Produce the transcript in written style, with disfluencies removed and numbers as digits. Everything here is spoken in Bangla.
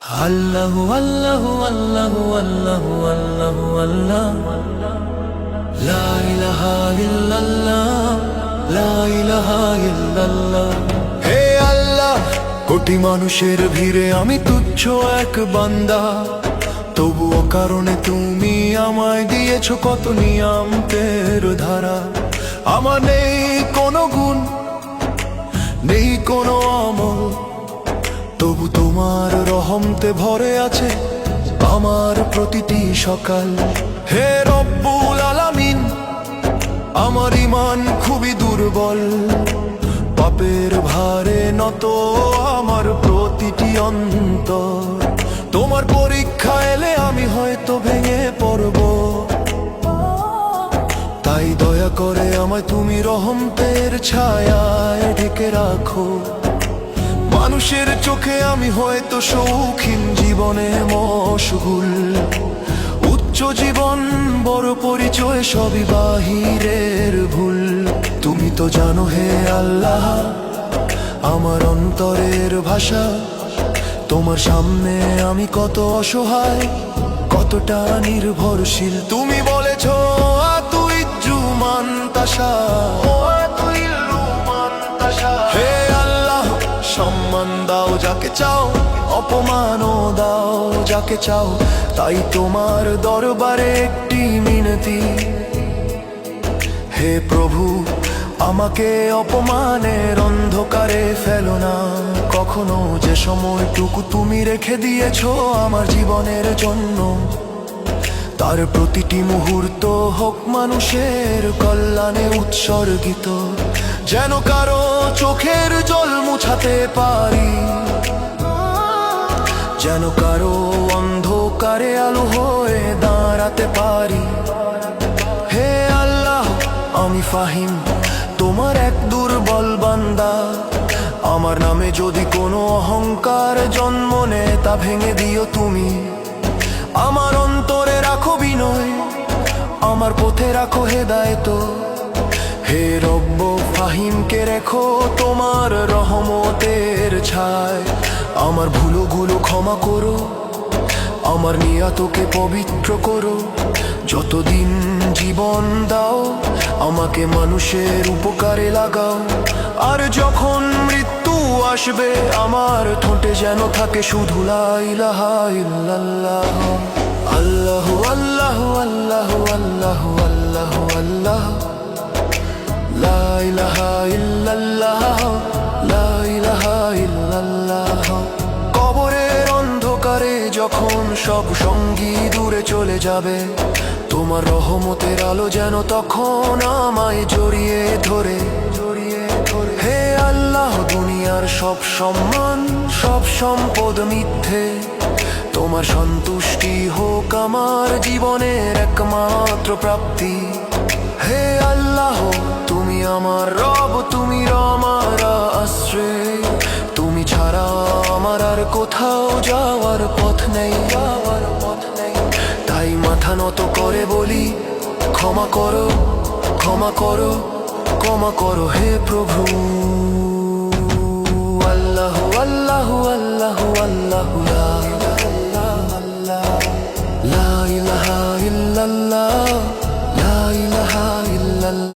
আল্লাহু আল্লাহু আল্লাহু আল্লাহু আল্লাহু আল্লাহ, লা ইলাহা ইল্লাল্লাহ, লা ইলাহা ইল্লাল্লাহ। হে আল্লাহ, কোটি মানুষের ভিড়ে আমি তুচ্ছ এক বান্দা, তবুও কারণে তুমি আমায় দিয়েছো কত নিয়ামতের ধারা। আমার নেই কোনো গুণ, নেই কোনো আমল, তবু তোমার রহমতে ভরে আছে আমার প্রতিটি সকাল। হে রব্বুল আলামিন, আমার ঈমান খুবই দুর্বল, পাপের ভারে নত আমার প্রতিটি অন্তর। তোমার পরীক্ষা এলে আমি হয়তো ভেঙে পড়ব, তাই দয়া করে আমায় তুমি রহমতের ছায়ায় ঢেকে রাখো। মানুষের চোখে আমি হয়তো শৌখিন জীবনে মশগুল, উচ্চ জীবন বড় পরিচয় সবই বাহিরের ভুল। তুমি তো জানো হে আল্লাহ আমার অন্তরের ভাষা, তোমার সামনে আমি কত অসহায়, কতটা নির্ভরশীল। তুমি বলেছো আতুইজ্জু মান তাশা, হে আল্লাহ সম্মান দাও যাকে চাও, অপমানও দাও যাকে চাও। তাই তোমার দরবারে একটি মিনতি, হে প্রভু আমাকে অপমানের অন্ধকারে ফেলো না কখনো। যে সময়টুকু তুমি রেখে দিয়েছো আমার জীবনের জন্য, তার প্রতিটি মুহূর্ত হোক মানুষের কল্যাণে উৎসর্গিত। যেন কারো চোখের জল মুছাতে পারি, যেন কারো অন্ধকারে আলো হয়ে দাঁড়াতে পারি। হে আল্লাহ, আমি ফাহিম তোমার এক দুর্বল বান্দা, আমার নামে যদি কোনো অহংকার জন্ম নেয় তা ভেঙে দিও তুমি। আমার অন্তরে রাখো বিনয়, আমার পথে রাখো হেদায়েত। হে রব্ব ফাহিমকে রেখো তোমার রহমতের ছায়। আমার ভুলগুলো ক্ষমা করো, আমার নিয়তকে পবিত্র করো। যতদিন জীবন দাও আমাকে মানুষের উপকারে লাগাও। আর যখন মৃত্যু আসবে আমার ঠোঁটে যেন থাকে শুধু লা ইলাহা ইল্লাল্লাহ। আল্লাহু আল্লাহু আল্লাহু আল্লাহু আল্লাহু আল্লাহ, লা ইলাহা ইল্লাল্লাহ, লা ইলাহা ইল্লাল্লাহ। কবরের অন্ধকারে যখন সব সঙ্গী দূরে চলে যাবে, তোমার রহমতের আলো যেন তখন আমায় জড়িয়ে ধরে। হে আল্লাহ, দুনিয়ার সব সম্মান সব সম্পদ মিথ্যে, তোমার সন্তুষ্টি হোক আমার জীবনের একমাত্র প্রাপ্তি। হে আল্লাহ, তুমি আমার রব, তুমি আমার আশ্রয়, তুমি ছাড়া আমার আর কোথাও যাওয়ার পথ নেই। তাই মাথা নত করে বলি ক্ষমা করো, ক্ষমা করো, ক্ষমা করো হে প্রভু। আল্লাহু আল্লাহু আল্লাহু আল্লাহু, লা ইলাহা ইল্লাল্লাহ,